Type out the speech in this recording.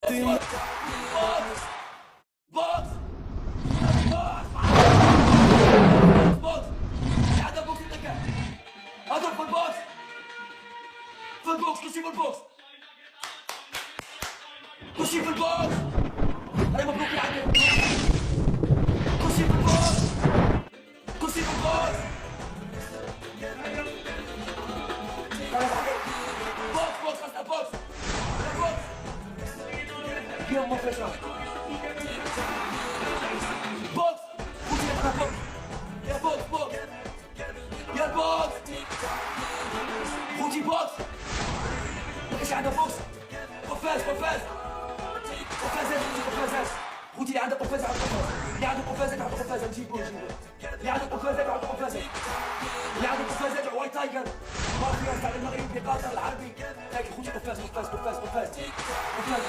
بوكس بوكس بوكس هذا بوكس يتكا هذا في البوكس في البوكس خشي في البوكس خشي في البوكس انا مبروك يا عمي خشي في البوكس خشي في البوكس بوكس بوكس خشنا بوكس بوكس يوم ما فيش بوكس خشي يا بوكس يا بوكس بوكس يا بوكس خوتي بوكس ماكاش عندها بوكس قفاز قفاز قفازات قفازات خوتي اللي عنده قفاز عنده قفاز اللي عنده قفازات عنده قفازات نجيبو اللي عنده قفازات عنده قفازات اللي عنده قفازات واي تايجر مافيا تاع المغرب بقطر العربي تاعي خوتي قفاز قفاز قفاز قفاز قفاز